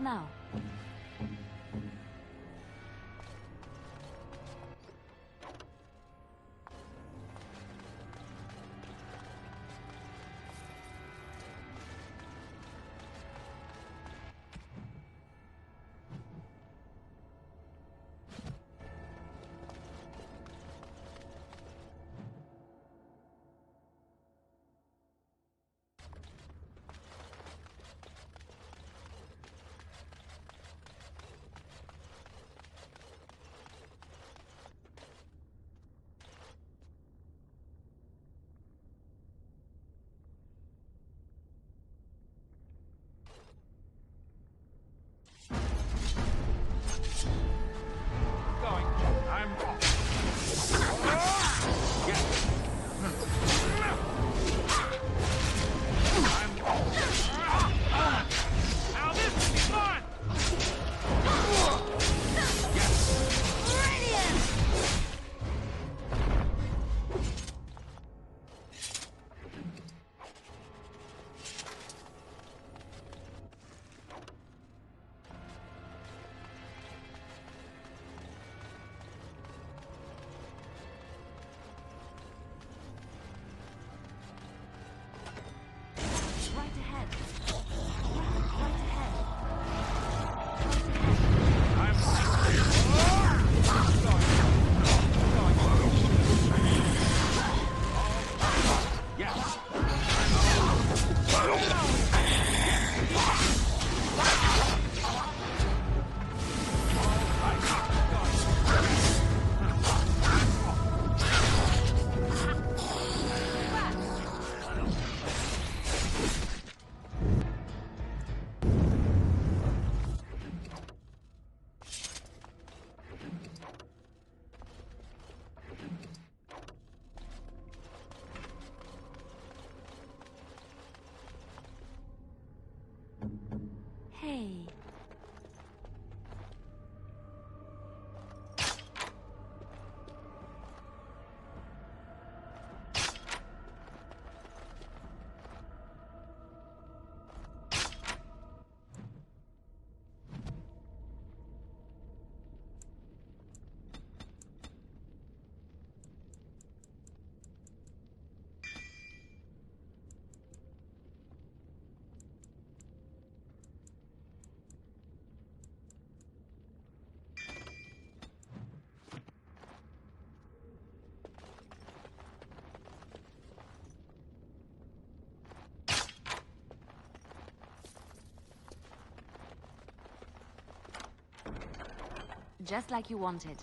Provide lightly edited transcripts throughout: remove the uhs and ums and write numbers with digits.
now? Hey. Just like you wanted.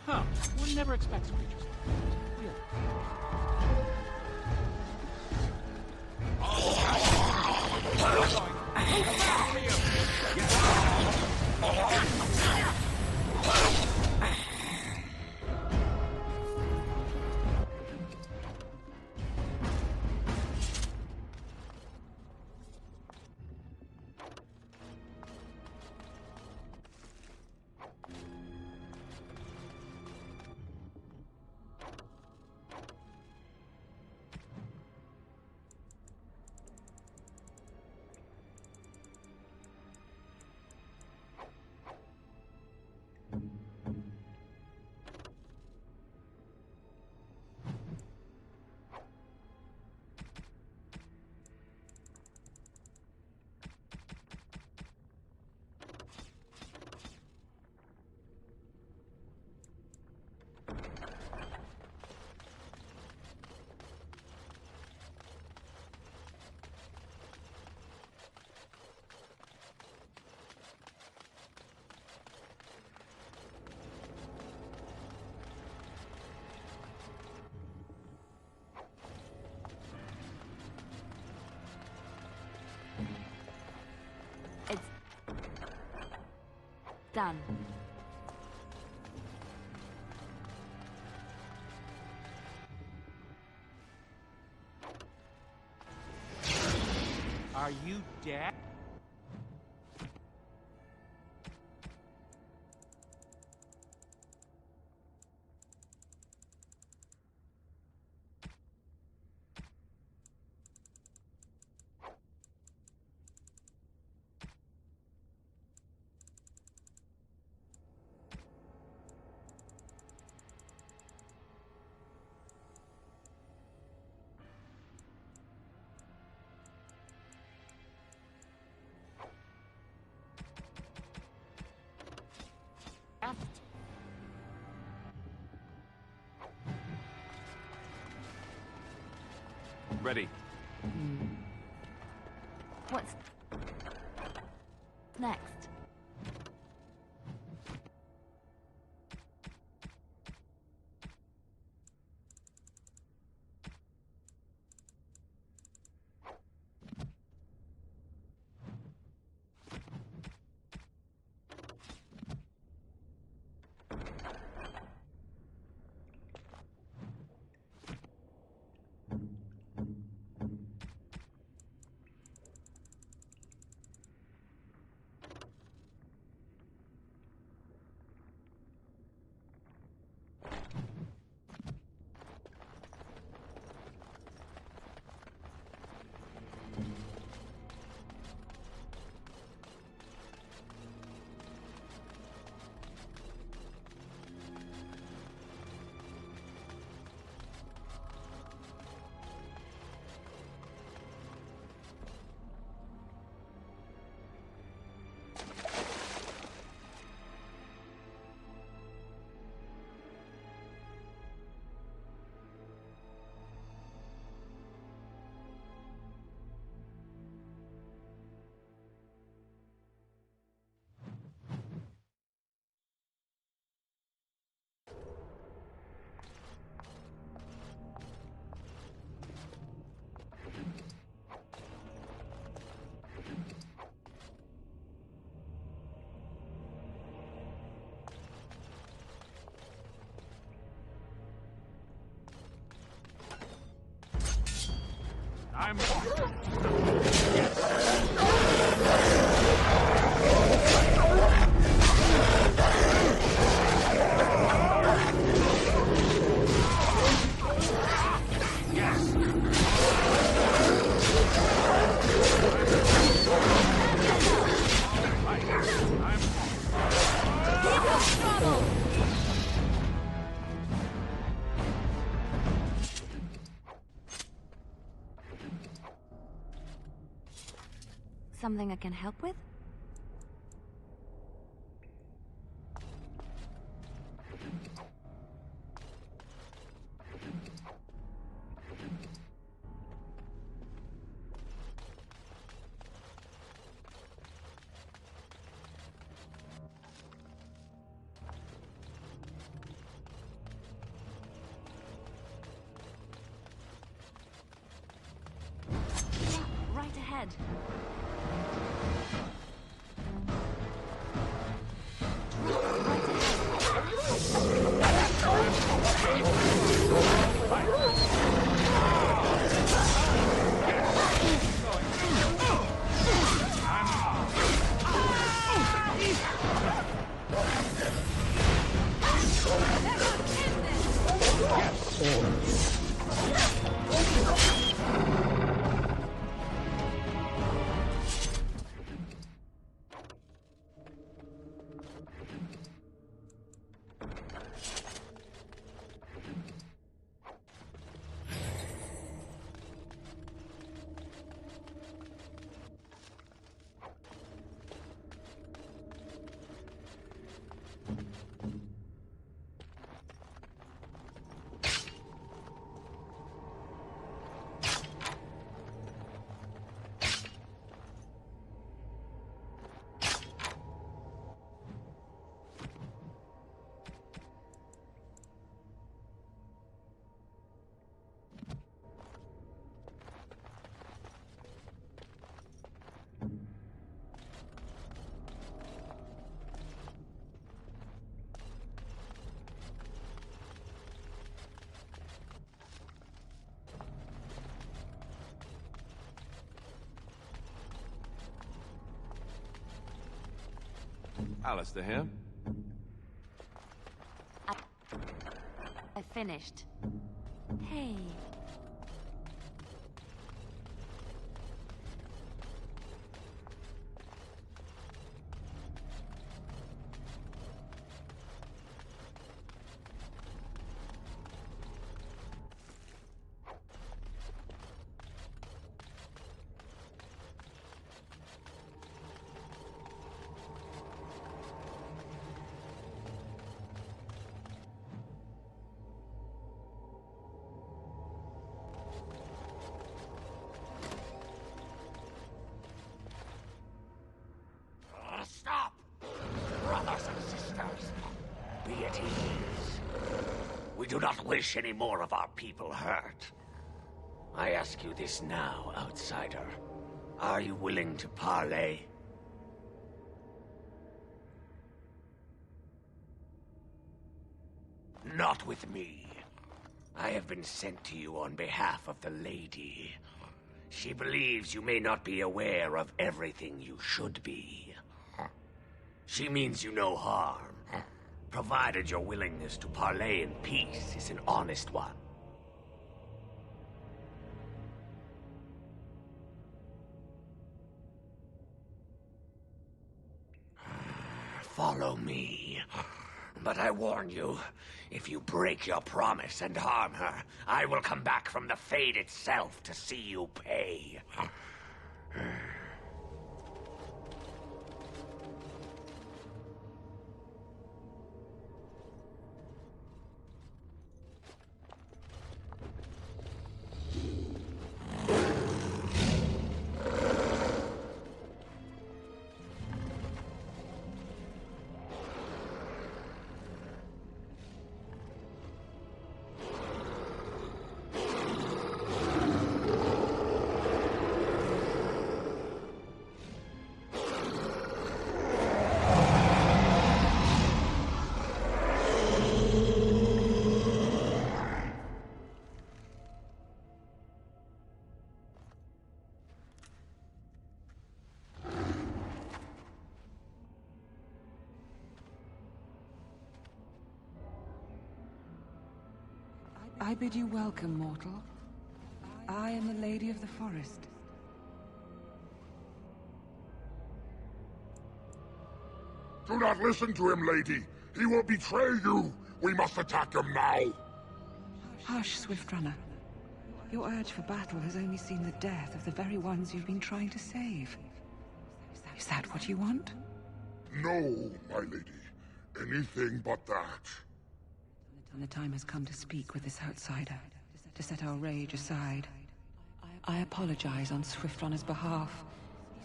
Huh. One never expects creatures like that. Really. It's done. Are you dead? Ready. What's next? I'm... Something I can help with? ahead. Alistair here. I finished. Hey. Stop! Brothers and sisters, be at ease. We do not wish any more of our people hurt. I ask you this now, outsider. Are you willing to parley? Not with me. I have been sent to you on behalf of the lady. She believes you may not be aware of everything you should be. She means you no harm, provided your willingness to parley in peace is an honest one. Follow me. But I warn you, if you break your promise and harm her, I will come back from the Fade itself to see you pay. I bid you welcome, mortal. I am the Lady of the Forest. Do not listen to him, lady. He will betray you. We must attack him now. Hush, Swift Runner. Your urge for battle has only seen the death of the very ones you've been trying to save. Is that what you want? No, my lady. Anything but that. And the time has come to speak with this outsider, to set our rage aside. I apologize on Swift Runner's behalf.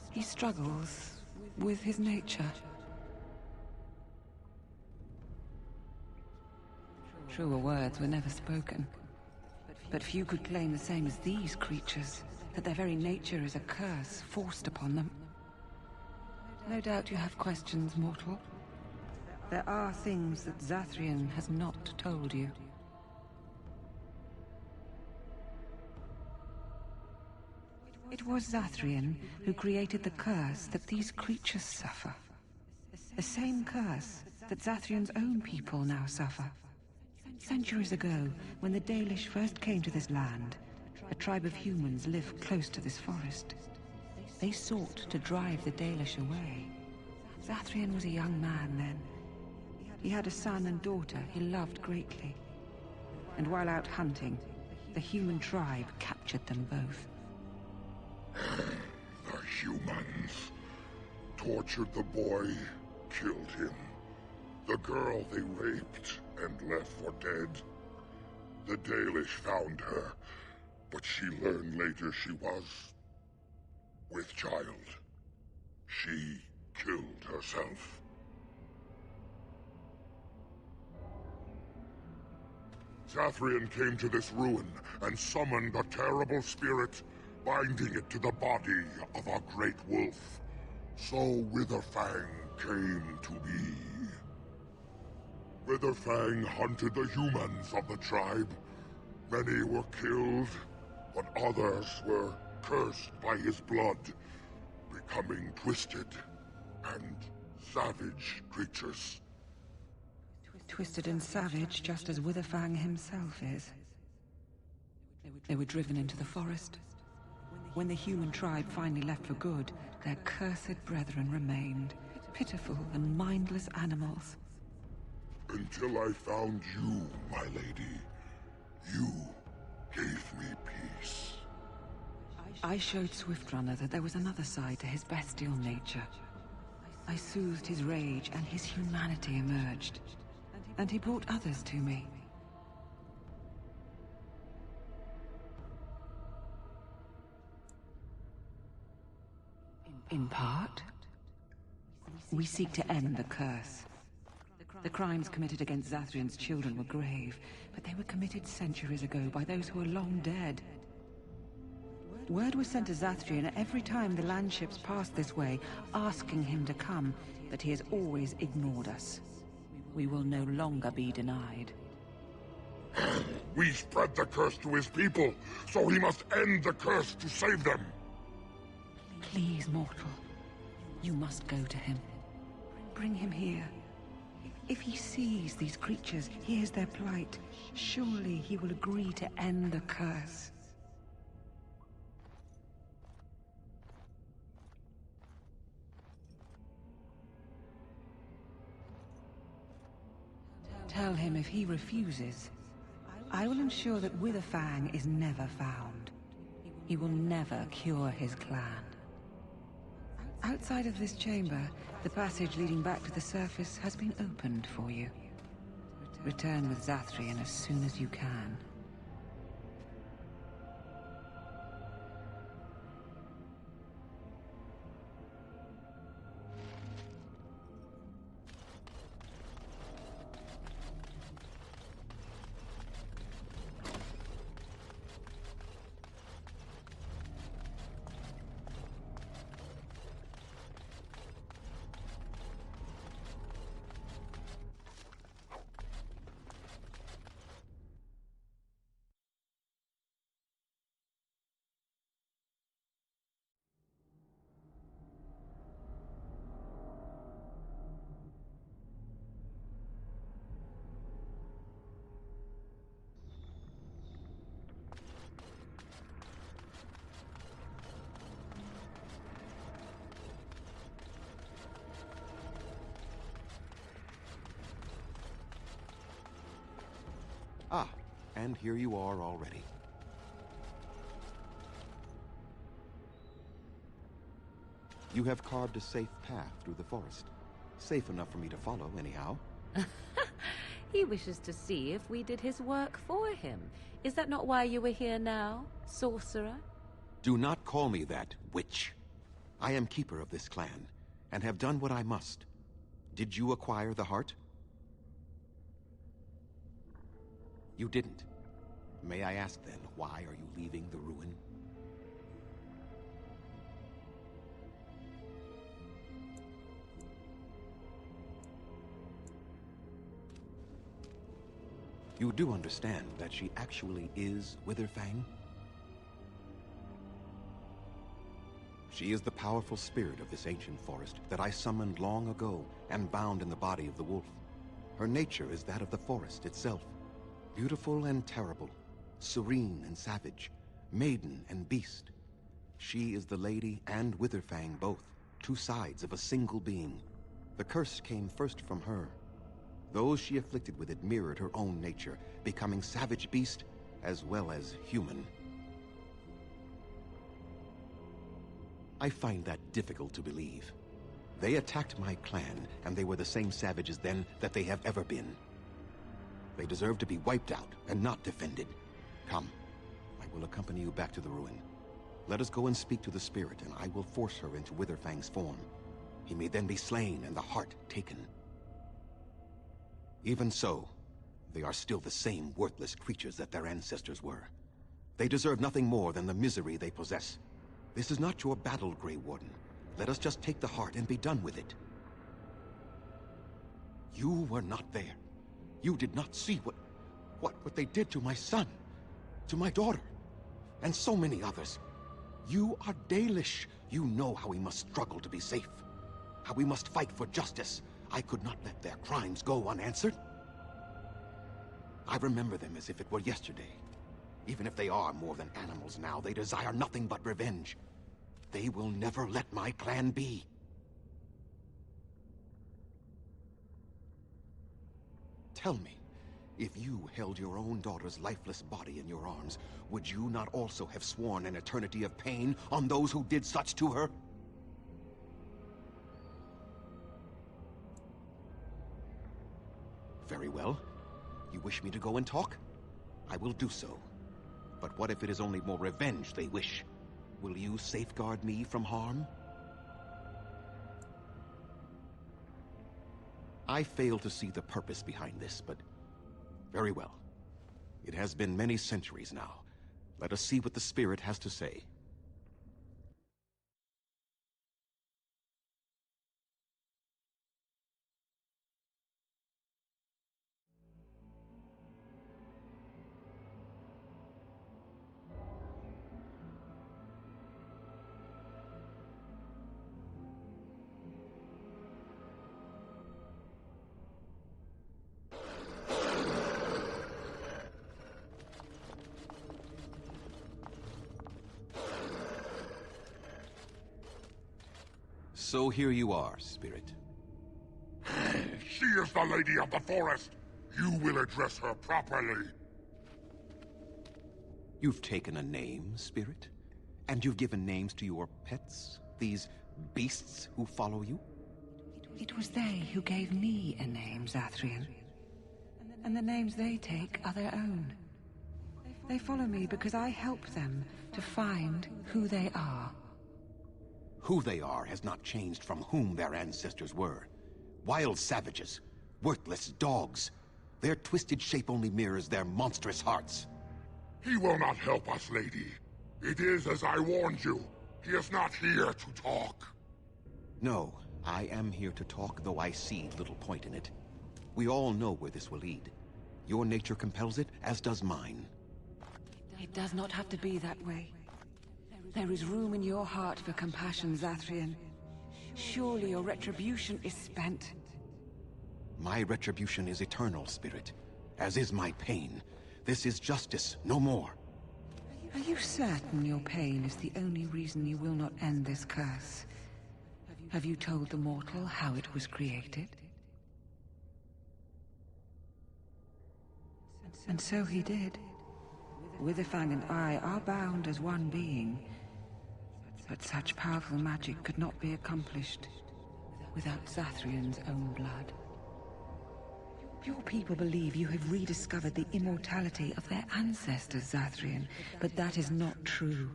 He struggles with his nature. Truer words were never spoken, But few could claim the same as these creatures, that their very nature is a curse forced upon them. No doubt you have questions, mortal. There are things that Zathrian has not told you. It was Zathrian who created the curse that these creatures suffer. The same curse that Zathrian's own people now suffer. Centuries ago, when the Dalish first came to this land, a tribe of humans lived close to this forest. They sought to drive the Dalish away. Zathrian was a young man then. He had a son and daughter he loved greatly. And while out hunting, the human tribe captured them both. The humans tortured the boy, killed him. The girl they raped and left for dead. The Dalish found her, but she learned later she was with child. She killed herself. Zathrian came to this ruin and summoned a terrible spirit, binding it to the body of a great wolf. So Witherfang came to be. Witherfang hunted the humans of the tribe. Many were killed, but others were cursed by his blood, becoming twisted and savage creatures. Twisted and savage, just as Witherfang himself is. They were driven into the forest. When the human tribe finally left for good, their cursed brethren remained, pitiful and mindless animals. Until I found you, my lady. You gave me peace. I showed Swiftrunner that there was another side to his bestial nature. I soothed his rage and his humanity emerged. And he brought others to me. In part, we seek to end the curse. The crimes committed against Zathrian's children were grave, but they were committed centuries ago by those who are long dead. Word was sent to Zathrian every time the landships passed this way, asking him to come, but he has always ignored us. We will no longer be denied. We spread the curse to his people, so he must end the curse to save them. Please, mortal. You must go to him. Bring him here. If he sees these creatures, hears their plight, surely he will agree to end the curse. Tell him if he refuses, I will ensure that Witherfang is never found. He will never cure his clan. Outside of this chamber, the passage leading back to the surface has been opened for you. Return with Zathrian as soon as you can. Ah, and here you are already. You have carved a safe path through the forest. Safe enough for me to follow, anyhow. He wishes to see if we did his work for him. Is that not why you were here now, sorcerer? Do not call me that, witch. I am keeper of this clan, and have done what I must. Did you acquire the heart? You didn't. May I ask then, why are you leaving the ruin? You do understand that she actually is Witherfang? She is the powerful spirit of this ancient forest that I summoned long ago and bound in the body of the wolf. Her nature is that of the forest itself, beautiful and terrible, serene and savage, maiden and beast. She is the lady and Witherfang both, two sides of a single being. The curse came first from her. Those she afflicted with it mirrored her own nature, becoming savage beast as well as human. I find that difficult to believe. They attacked my clan, and they were the same savages then that they have ever been. They deserve to be wiped out and not defended. Come, I will accompany you back to the ruin. Let us go and speak to the spirit, and I will force her into Witherfang's form. He may then be slain and the heart taken. Even so, they are still the same worthless creatures that their ancestors were. They deserve nothing more than the misery they possess. This is not your battle, Grey Warden. Let us just take the heart and be done with it. You were not there. You did not see what they did to my son, to my daughter, and so many others. You are Dalish. You know how we must struggle to be safe, how we must fight for justice. I could not let their crimes go unanswered. I remember them as if it were yesterday. Even if they are more than animals now, they desire nothing but revenge. They will never let my clan be. Tell me, if you held your own daughter's lifeless body in your arms, would you not also have sworn an eternity of pain on those who did such to her? Very well. You wish me to go and talk? I will do so. But what if it is only more revenge they wish? Will you safeguard me from harm? I fail to see the purpose behind this, but very well. It has been many centuries now. Let us see what the spirit has to say. So here you are, Spirit. She is the lady of the forest. You will address her properly. You've taken a name, Spirit? And you've given names to your pets? These beasts who follow you? It was they who gave me a name, Zathrian. And the names they take are their own. They follow me because I help them to find who they are. Who they are has not changed from whom their ancestors were. Wild savages, worthless dogs. Their twisted shape only mirrors their monstrous hearts. He will not help us, lady. It is as I warned you. He is not here to talk. No, I am here to talk, though I see little point in it. We all know where this will lead. Your nature compels it, as does mine. It does not have to be that way. There is room in your heart for compassion, Zathrian. Surely your retribution is spent. My retribution is eternal, Spirit, as is my pain. This is justice, no more. Are you certain your pain is the only reason you will not end this curse? Have you told the mortal how it was created? And so he did. Witherfang and I are bound as one being. But such powerful magic could not be accomplished without Zathrian's own blood. Your people believe you have rediscovered the immortality of their ancestors, Zathrian, but that is not true.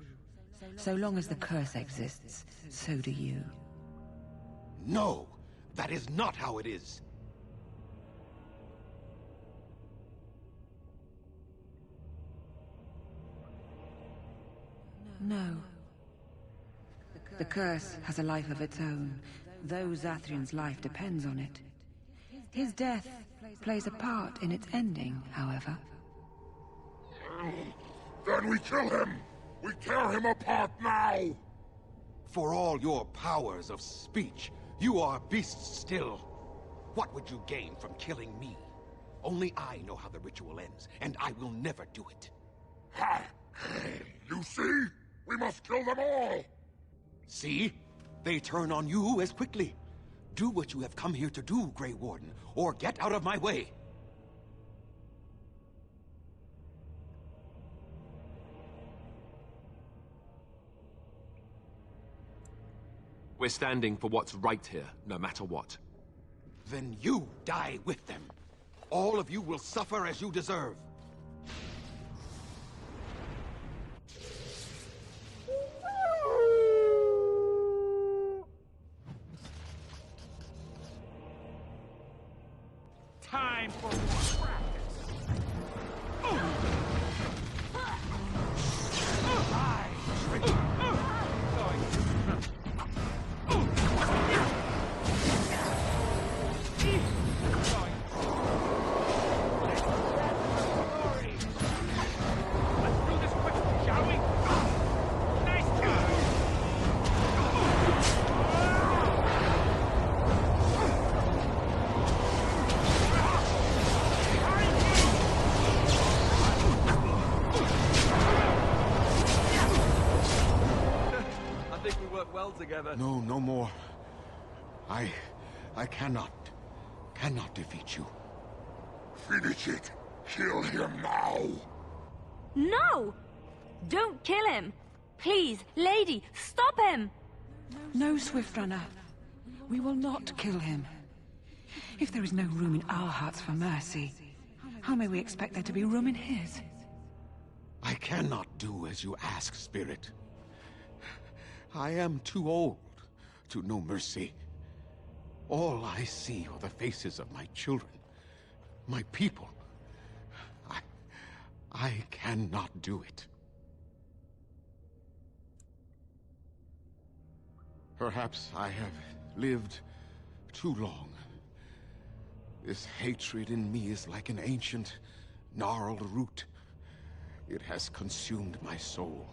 So long as the curse exists, so do you. No! That is not how it is! no. The curse has a life of its own, though Zathrian's life depends on it. His death plays a part in its ending, however. Then we kill him! We tear him apart now! For all your powers of speech, you are beasts still. What would you gain from killing me? Only I know how the ritual ends, and I will never do it. Ha! You see? We must kill them all! See? They turn on you as quickly. Do what you have come here to do, Grey Warden, or get out of my way. We're standing for what's right here, no matter what. Then you die with them. All of you will suffer as you deserve. Time for more practice. Together. No, no more. I cannot defeat you. Finish it! Kill him now! No! Don't kill him! Please, lady, stop him! No, Swiftrunner. We will not kill him. If there is no room in our hearts for mercy, how may we expect there to be room in his? I cannot do as you ask, Spirit. I am too old to know mercy. All I see are the faces of my children, my people. I cannot do it. Perhaps I have lived too long. This hatred in me is like an ancient, gnarled root. It has consumed my soul.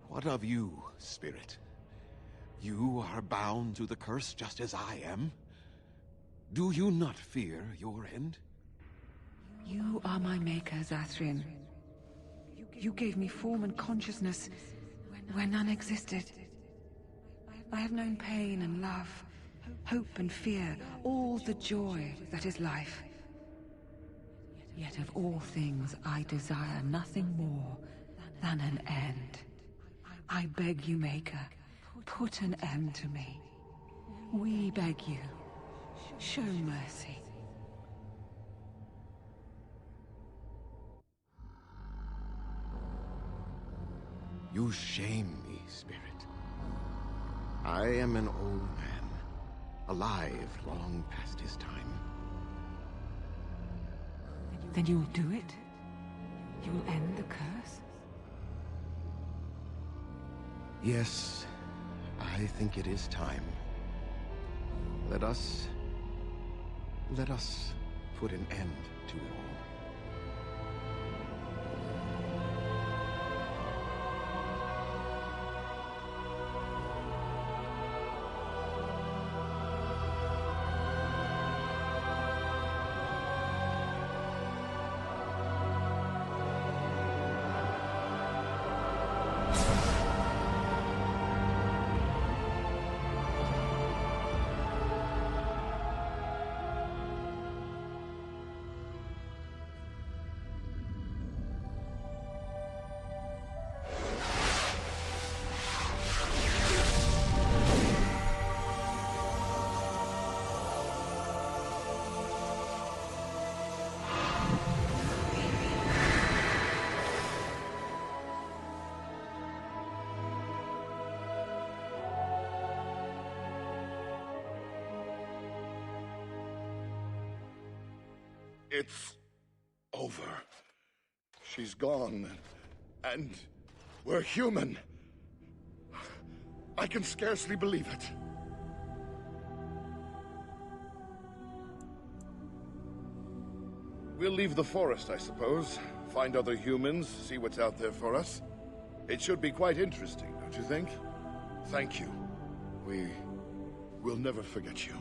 What of you, Spirit? You are bound to the curse just as I am. Do you not fear your end? You are my maker, Zathrian. You gave me form and consciousness where none existed. I have known pain and love, hope and fear, all the joy that is life. Yet of all things, I desire nothing more than an end. I beg you, Maker, put an end to me. We beg you, show mercy. You shame me, Spirit. I am an old man, alive long past his time. Then you will do it? You will end the curse? Yes, I think it is time. Let us put an end to it all. It's over. She's gone. And we're human. I can scarcely believe it. We'll leave the forest, I suppose. Find other humans, see what's out there for us. It should be quite interesting, don't you think? Thank you. We'll never forget you.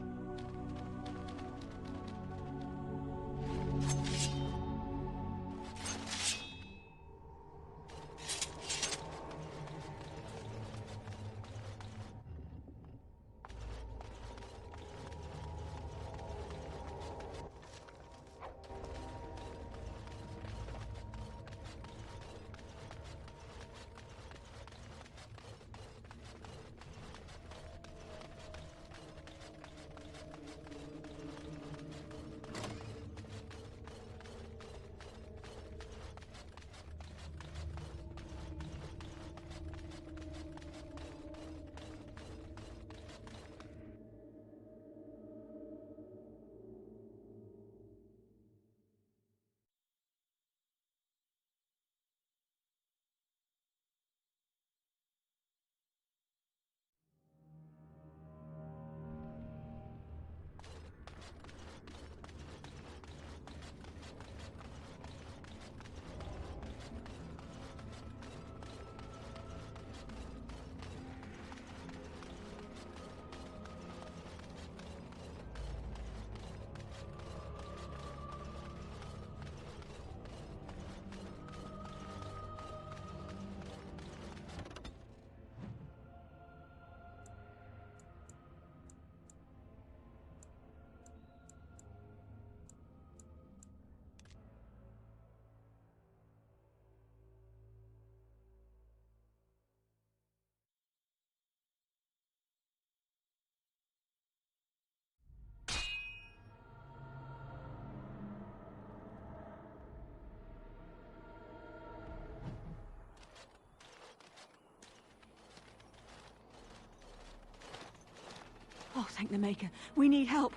Oh, thank the Maker. We need help.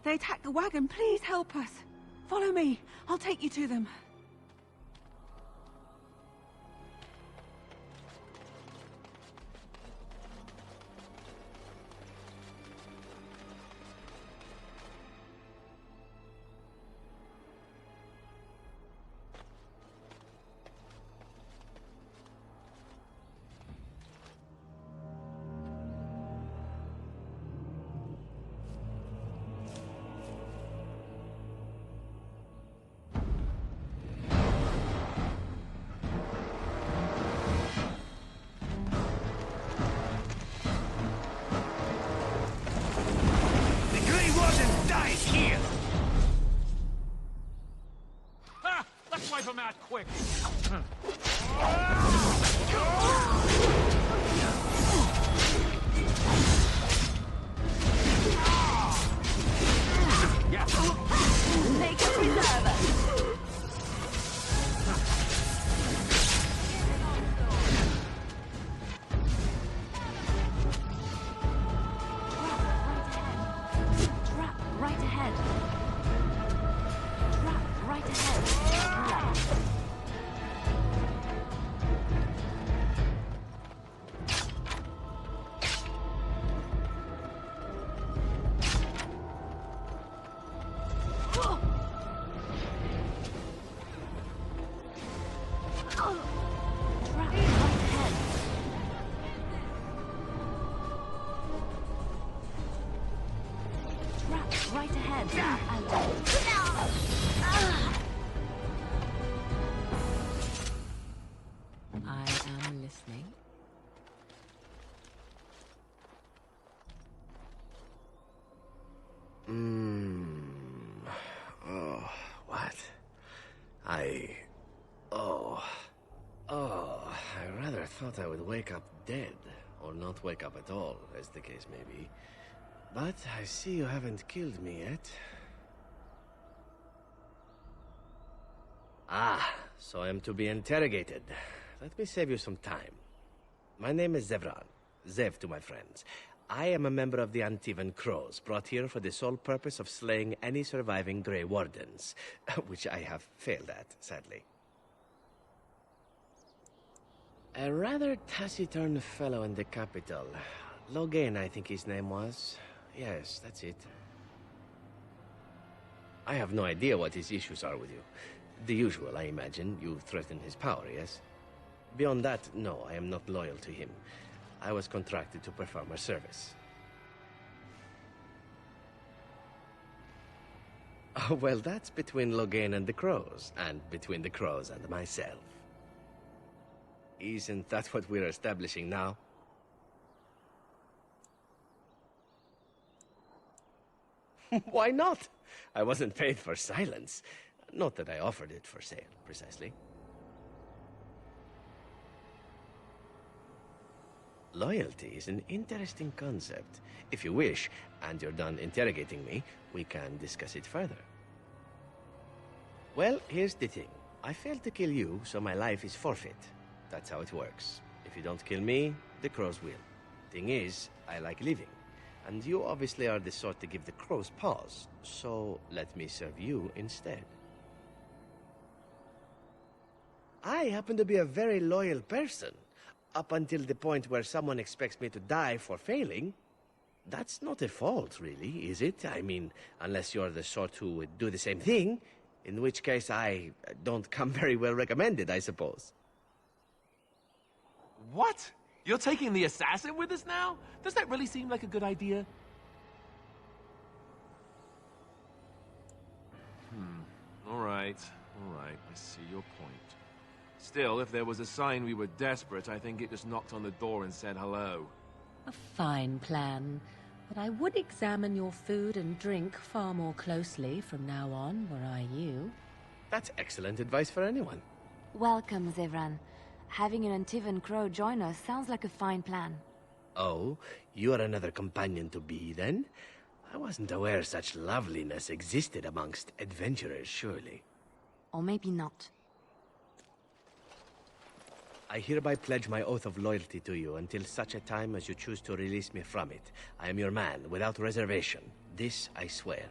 They attacked the wagon. Please help us. Follow me. I'll take you to them. Wipe him out quick. Make a preserver. Trap right ahead. Trap right ahead. Right ahead. I am listening. Oh, what? I rather thought I would wake up dead, or not wake up at all, as the case may be. But I see you haven't killed me yet. Ah, so I am to be interrogated. Let me save you some time. My name is Zevran. Zev to my friends. I am a member of the Antivan Crows, brought here for the sole purpose of slaying any surviving Grey Wardens, which I have failed at, sadly. A rather taciturn fellow in the capital. Logan, I think his name was. Yes, that's it. I have no idea what his issues are with you. The usual, I imagine. You threaten his power, yes? Beyond that, no, I am not loyal to him. I was contracted to perform a service. Oh, well, that's between Logan and the Crows, and between the Crows and myself. Isn't that what we're establishing now? Why not? I wasn't paid for silence. Not that I offered it for sale, precisely. Loyalty is an interesting concept. If you wish, and you're done interrogating me, we can discuss it further. Well, here's the thing. I failed to kill you, so my life is forfeit. That's how it works. If you don't kill me, the Crows will. Thing is, I like living. And you obviously are the sort to give the Crows pause, so let me serve you instead. I happen to be a very loyal person, up until the point where someone expects me to die for failing. That's not a fault, really, is it? I mean, unless you're the sort who would do the same thing, in which case I don't come very well recommended, I suppose. What? You're taking the assassin with us now? Does that really seem like a good idea? All right. I see your point. Still, if there was a sign we were desperate, I think it just knocked on the door and said hello. A fine plan. But I would examine your food and drink far more closely from now on, were I you. That's excellent advice for anyone. Welcome, Zevran. Having an Antivan Crow join us sounds like a fine plan. Oh, you're another companion to be, then? I wasn't aware such loveliness existed amongst adventurers, surely. Or maybe not. I hereby pledge my oath of loyalty to you until such a time as you choose to release me from it. I am your man, without reservation. This I swear.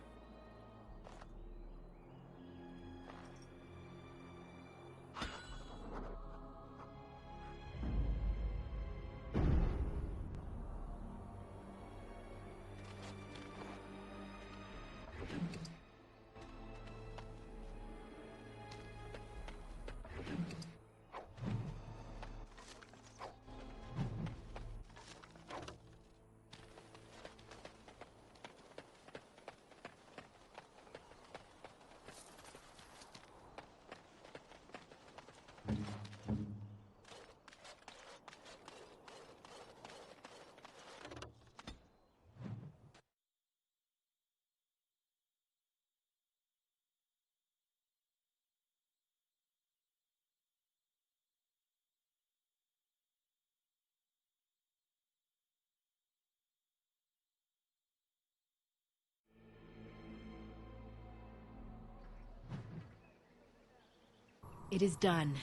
It is done.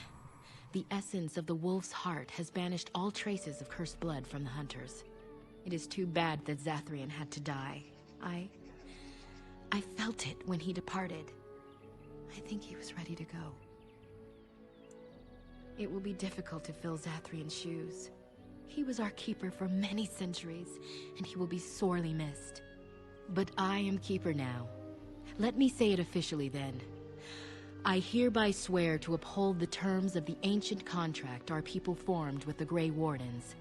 The essence of the wolf's heart has banished all traces of cursed blood from the hunters. It is too bad that Zathrian had to die. I felt it when he departed. I think he was ready to go. It will be difficult to fill Zathrian's shoes. He was our keeper for many centuries, and he will be sorely missed. But I am keeper now. Let me say it officially then. I hereby swear to uphold the terms of the ancient contract our people formed with the Grey Wardens.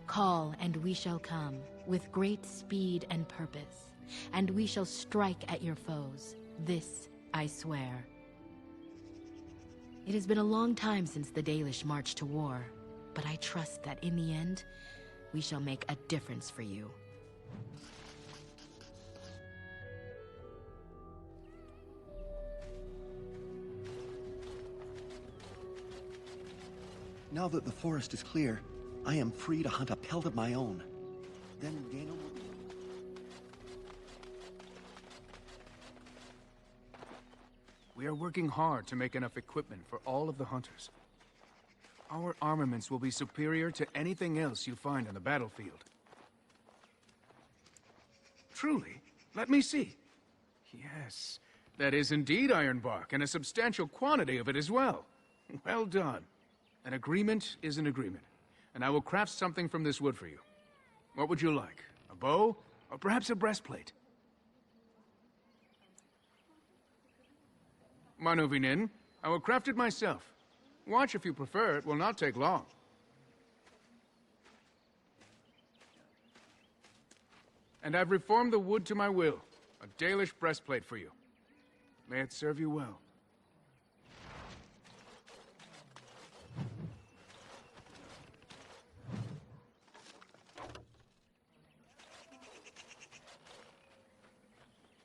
Call, and we shall come, with great speed and purpose, and we shall strike at your foes. This I swear. It has been a long time since the Dalish marched to war, but I trust that in the end, we shall make a difference for you. Now that the forest is clear, I am free to hunt a pelt of my own. Then Dana will... We are working hard to make enough equipment for all of the hunters. Our armaments will be superior to anything else you find on the battlefield. Truly? Let me see. Yes, that is indeed ironbark, and a substantial quantity of it as well. Well done. An agreement is an agreement, and I will craft something from this wood for you. What would you like? A bow? Or perhaps a breastplate? Manuvinin, I will craft it myself. Watch if you prefer, it will not take long. And I've reformed the wood to my will. A Dalish breastplate for you. May it serve you well.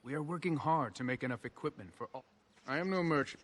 We are working hard to make enough equipment for all. I am no merchant.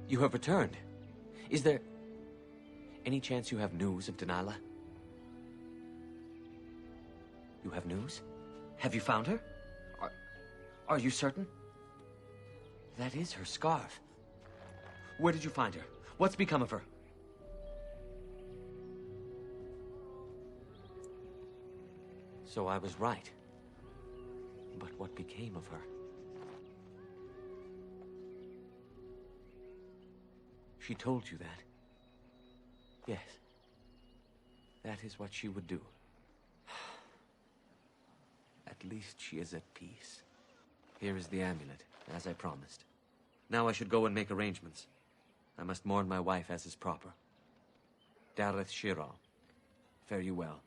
You have returned. Is there any chance you have news of Delilah? You have news? Have you found her? Are you certain? That is her scarf. Where did you find her? What's become of her? So I was right. But what became of her? She told you that? Yes. That is what she would do. At least she is at peace. Here is the amulet, as I promised. Now I should go and make arrangements. I must mourn my wife as is proper. Dareth Shira, fare you well.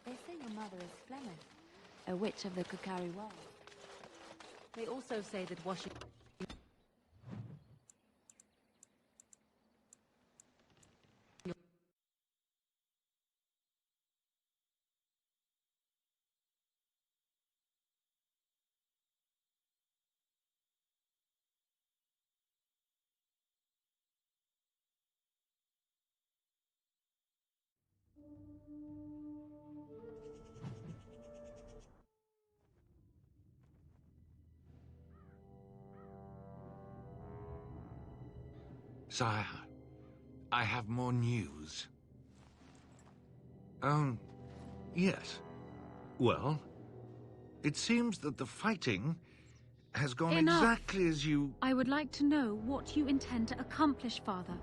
They say your mother is Flemeth, a witch of the Kukari World. They also say that washing... Sire, I have more news. Yes. Well, it seems that the fighting has gone Enough. exactly as you... I would like to know what you intend to accomplish, Father.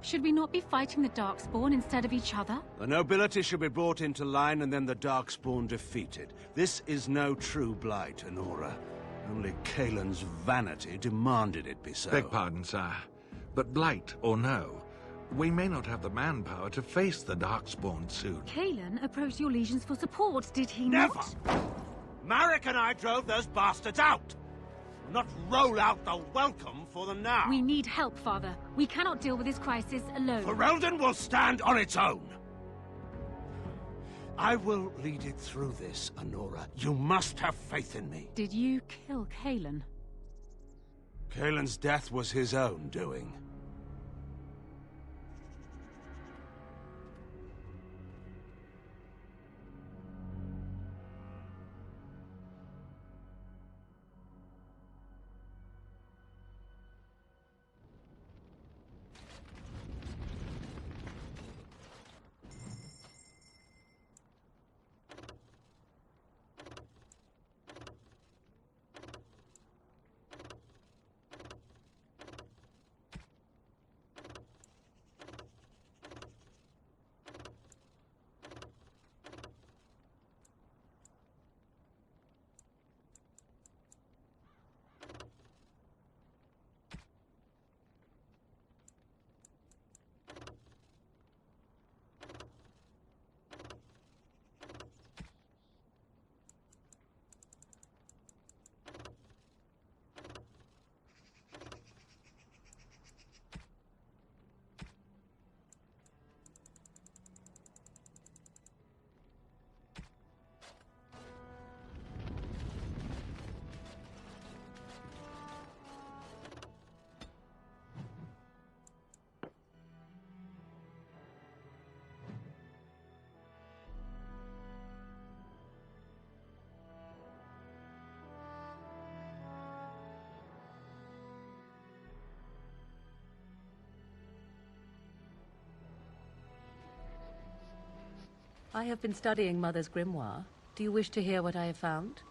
Should we not be fighting the Darkspawn instead of each other? The nobility should be brought into line and then the Darkspawn defeated. This is no true blight, Honora. Only Kaelin's vanity demanded it be so. Beg pardon, sire. But blight or no, we may not have the manpower to face the Darkspawn soon. Kaelin approached your legions for support, did he Never! not? Marek and I drove those bastards out! Not roll out the welcome for them now! We need help, Father. We cannot deal with this crisis alone. Ferelden will stand on its own! I will lead it through this, Honora. You must have faith in me. Did you kill Kaelin? Kaelin's death was his own doing. I have been studying Mother's grimoire. Do you wish to hear what I have found?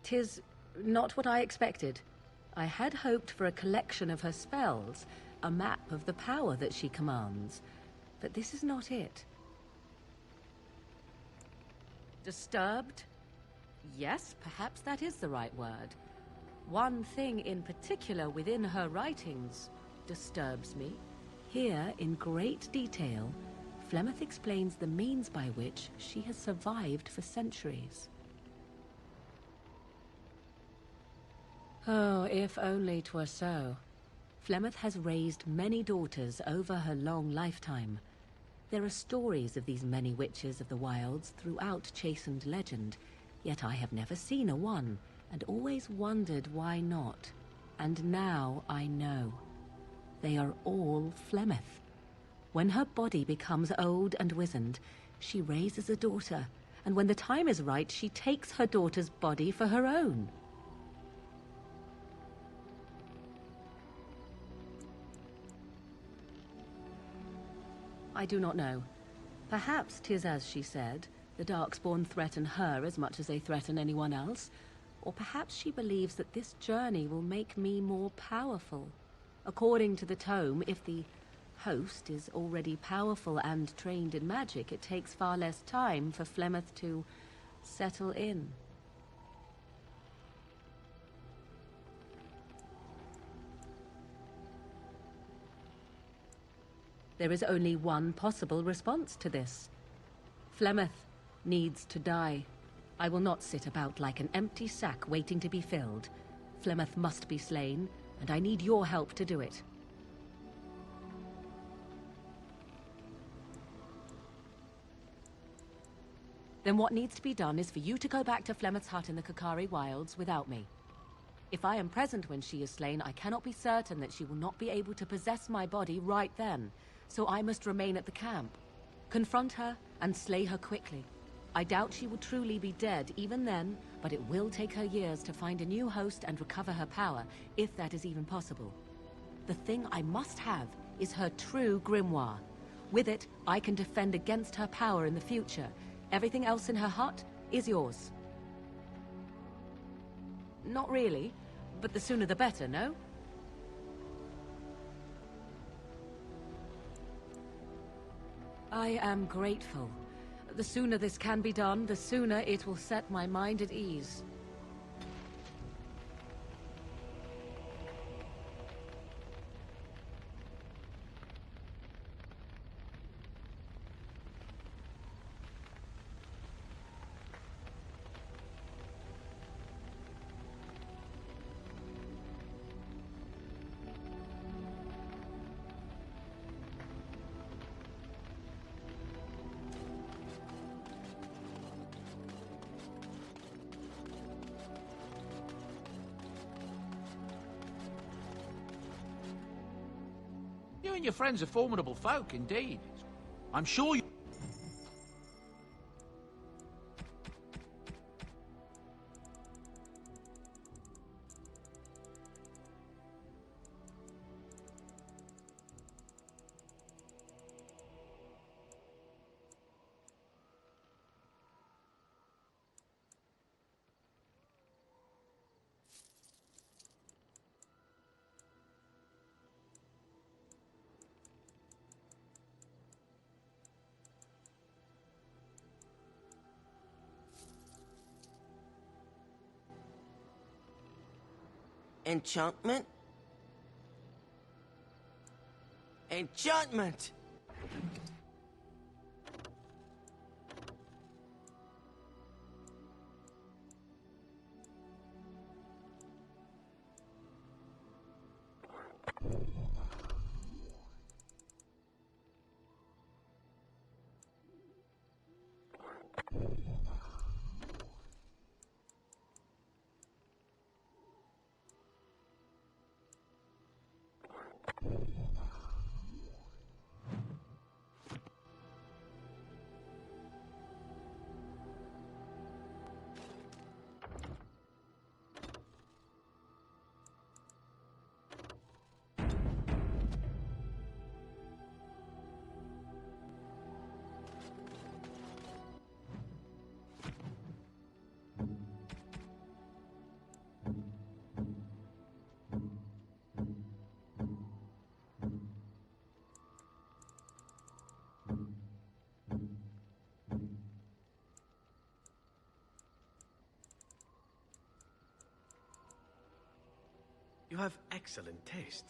'Tis not what I expected. I had hoped for a collection of her spells, a map of the power that she commands. But this is not it. Disturbed? Yes, perhaps that is the right word. One thing in particular within her writings disturbs me. Here, in great detail, Flemeth explains the means by which she has survived for centuries. Oh, if only 'twere so. Flemeth has raised many daughters over her long lifetime. There are stories of these many witches of the wilds throughout chastened legend, yet I have never seen a one, and always wondered why not. And now I know. They are all Flemeth. When her body becomes old and wizened, she raises a daughter, and when the time is right, she takes her daughter's body for her own. I do not know. Perhaps 'tis as she said, the Darkspawn threaten her as much as they threaten anyone else. Or perhaps she believes that this journey will make me more powerful. According to the tome, if the host is already powerful and trained in magic, it takes far less time for Flemeth to settle in. There is only one possible response to this. Flemeth needs to die. I will not sit about like an empty sack waiting to be filled. Flemeth must be slain, and I need your help to do it. Then what needs to be done is for you to go back to Flemeth's hut in the Kakari Wilds without me. If I am present when she is slain, I cannot be certain that she will not be able to possess my body right then, so I must remain at the camp. Confront her and slay her quickly. I doubt she will truly be dead even then, but it will take her years to find a new host and recover her power, if that is even possible. The thing I must have is her true grimoire. With it, I can defend against her power in the future. Everything else in her hut is yours. Not really, but the sooner the better, no? I am grateful. The sooner this can be done, the sooner it will set my mind at ease. You and your friends are formidable folk, indeed. I'm sure you... Enchantment? Enchantment! have excellent taste.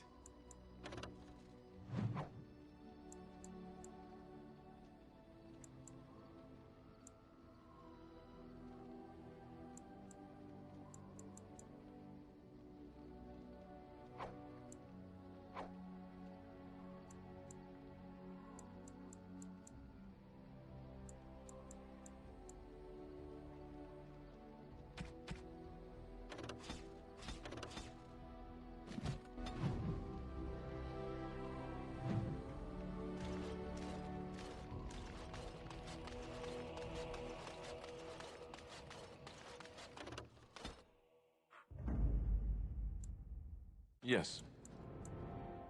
Yes.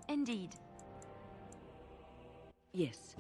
Indeed. Yes.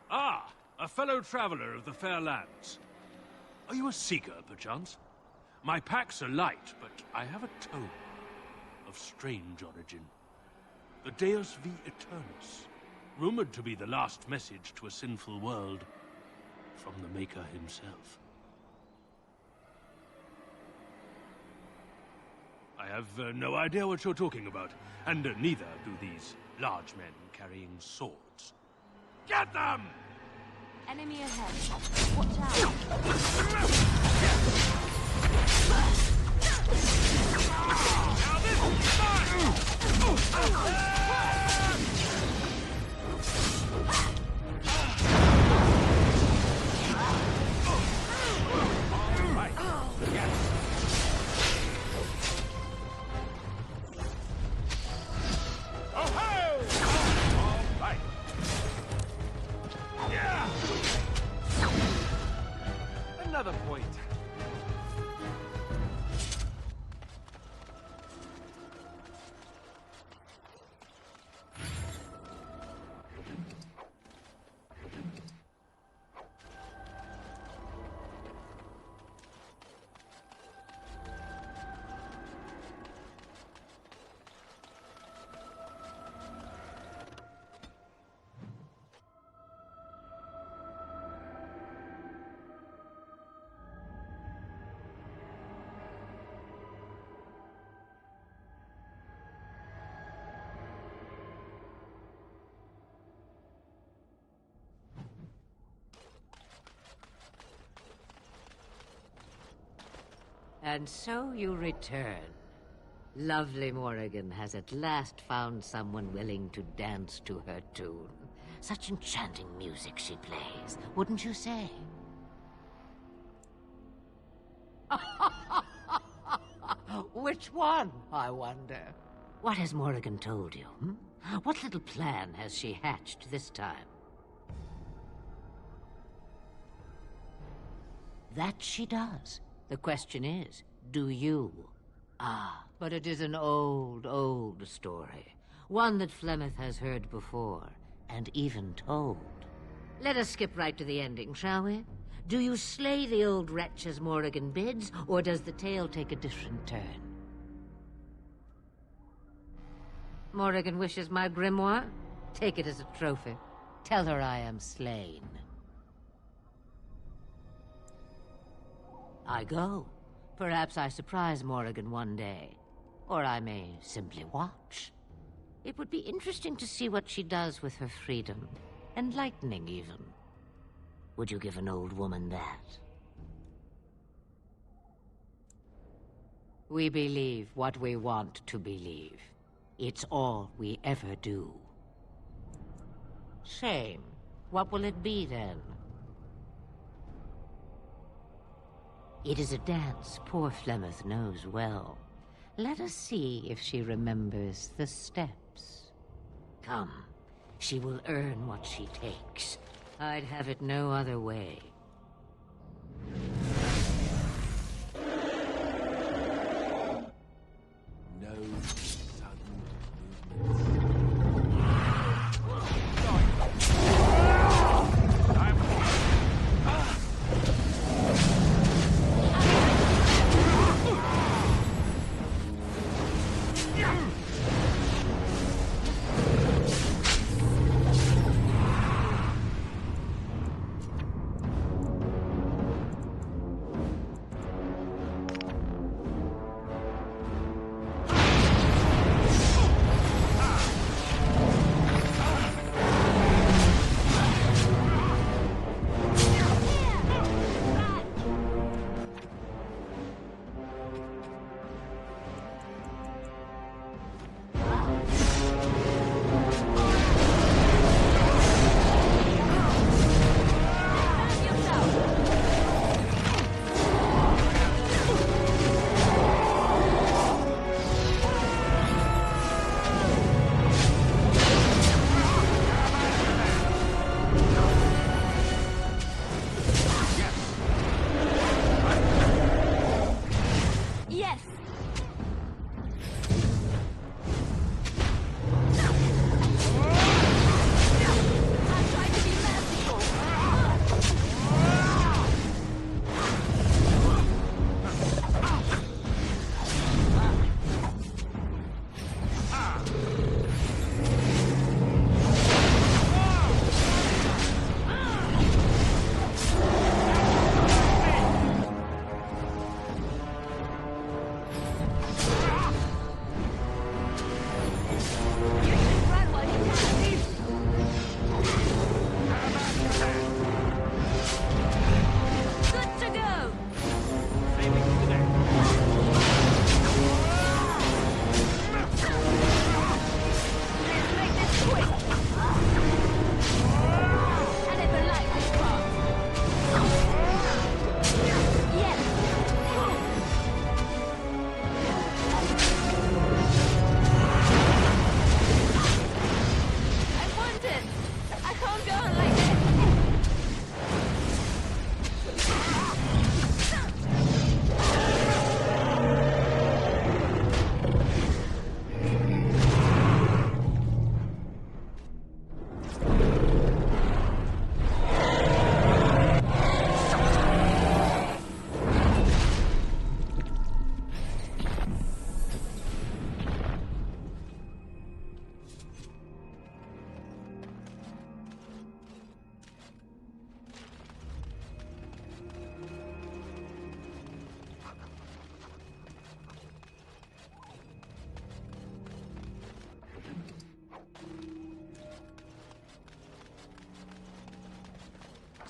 Ah, a fellow traveler of the fair lands. Are you a seeker, perchance? My packs are light, but I have a tome of strange origin. The Deus V Eternus, rumored to be the last message to a sinful world from the Maker himself. I have no idea what you're talking about, and neither do these large men carrying swords. Get them! Enemy ahead. Watch out. Now this is mine! Another point. And so you return. Lovely Morrigan has at last found someone willing to dance to her tune. Such enchanting music she plays, wouldn't you say? Which one, I wonder? What has Morrigan told you? What little plan has she hatched this time? That she does. The question is, do you? Ah, but it is an old, old story. One that Flemeth has heard before, and even told. Let us skip right to the ending, shall we? Do you slay the old wretch as Morrigan bids, or does the tale take a different turn? Morrigan wishes my grimoire? Take it as a trophy. Tell her I am slain. I go. Perhaps I surprise Morrigan one day. Or I may simply watch. It would be interesting to see what she does with her freedom. Enlightening, even. Would you give an old woman that? We believe what we want to believe. It's all we ever do. Shame. What will it be, then? It is a dance poor Flemeth knows well. Let us see if she remembers the steps. Come, she will earn what she takes. I'd have it no other way. No sudden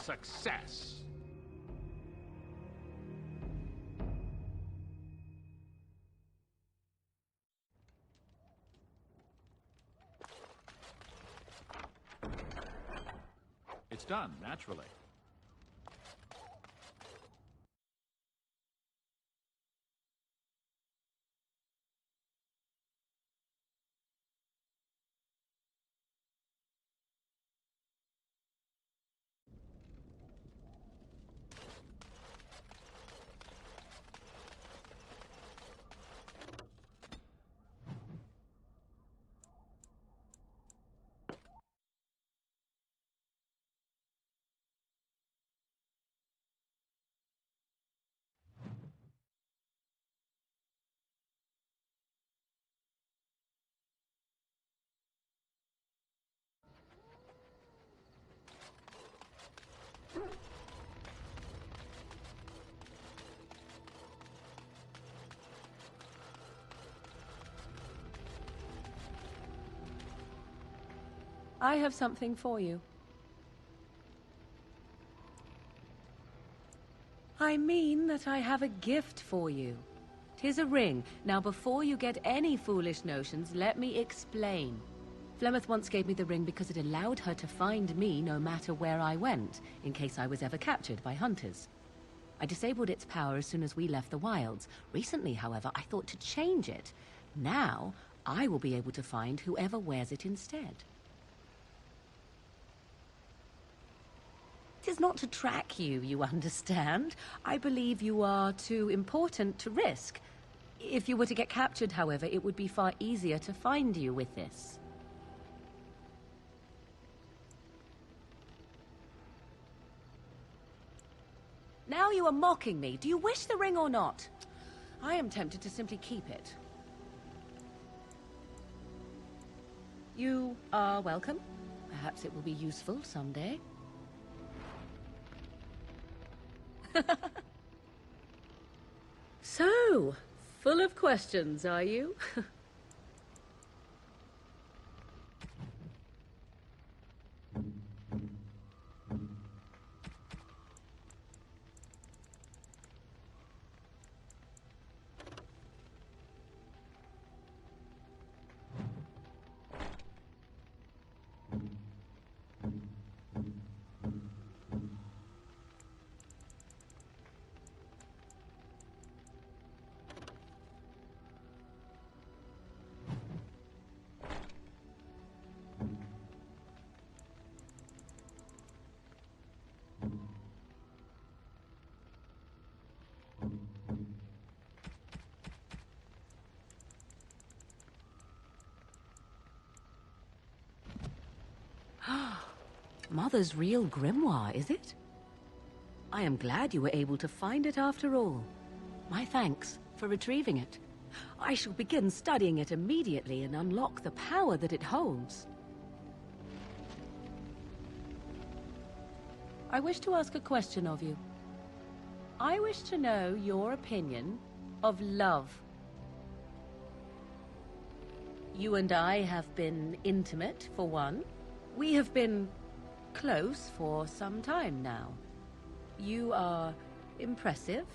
success. It's done, naturally. I have something for you. I mean that I have a gift for you. 'Tis a ring. Now, before you get any foolish notions, let me explain. Flemeth once gave me the ring because it allowed her to find me no matter where I went, in case I was ever captured by hunters. I disabled its power as soon as we left the wilds. Recently, however, I thought to change it. Now, I will be able to find whoever wears it instead. It is not to track you, you understand. I believe you are too important to risk. If you were to get captured, however, it would be far easier to find you with this. Now you are mocking me. Do you wish the ring or not? I am tempted to simply keep it. You are welcome. Perhaps it will be useful someday. So, full of questions, are you? Mother's real grimoire, is it? I am glad you were able to find it after all. My thanks for retrieving it. I shall begin studying it immediately and unlock the power that it holds. I wish to ask a question of you. I wish to know your opinion of love. You and I have been intimate, for one. We have been close for some time now. You are impressive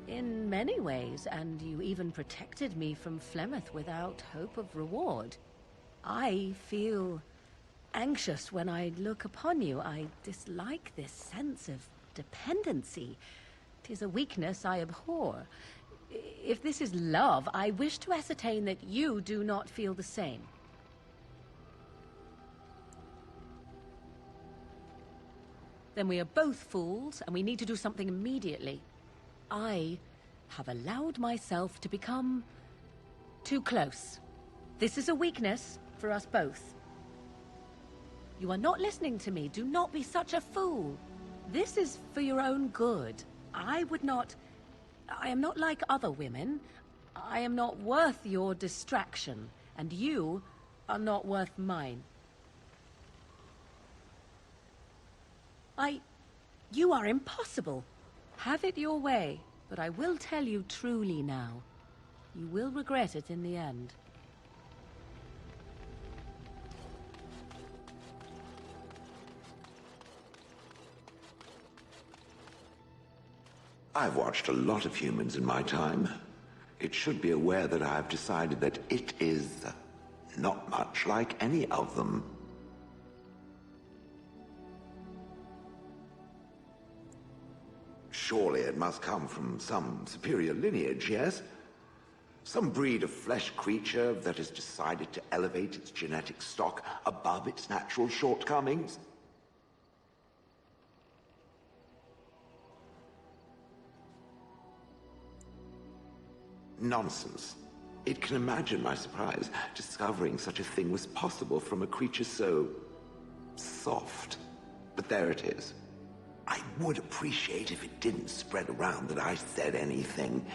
in many ways, and you even protected me from Flemeth without hope of reward. I feel anxious when I look upon you. I dislike this sense of dependency. 'Tis a weakness I abhor. If this is love, I wish to ascertain that you do not feel the same. Then we are both fools, and we need to do something immediately. I have allowed myself to become too close. This is a weakness for us both. You are not listening to me. Do not be such a fool. This is for your own good. I am not like other women. I am not worth your distraction, and you are not worth mine. You are impossible. Have it your way, but I will tell you truly now. You will regret it in the end. I've watched a lot of humans in my time. It should be aware that I've decided that it is not much like any of them. Surely it must come from some superior lineage, yes? Some breed of flesh creature that has decided to elevate its genetic stock above its natural shortcomings? Nonsense. It can imagine my surprise discovering such a thing was possible from a creature so soft. But there it is. I would appreciate if it didn't spread around that I said anything.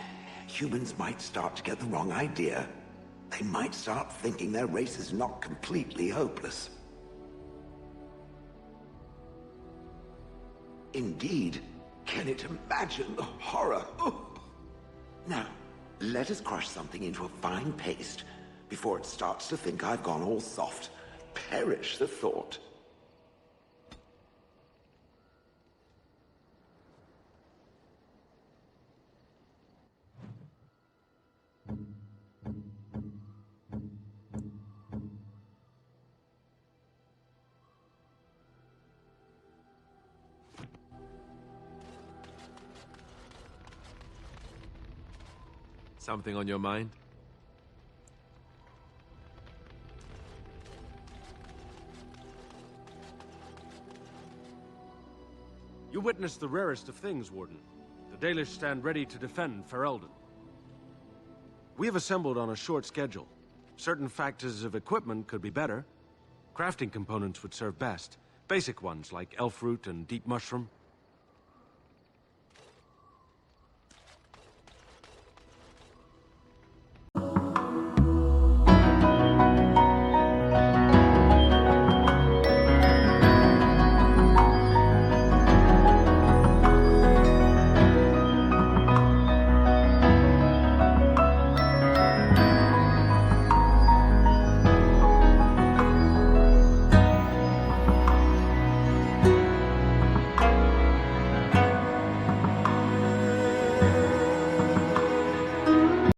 Humans might start to get the wrong idea. They might start thinking their race is not completely hopeless. Indeed. Can it imagine the horror? Oh. Now, let us crush something into a fine paste before it starts to think I've gone all soft. Perish the thought. Something on your mind? You witnessed the rarest of things, Warden. The Dalish stand ready to defend Ferelden. We have assembled on a short schedule. Certain factors of equipment could be better. Crafting components would serve best. Basic ones like elf root and deep mushroom.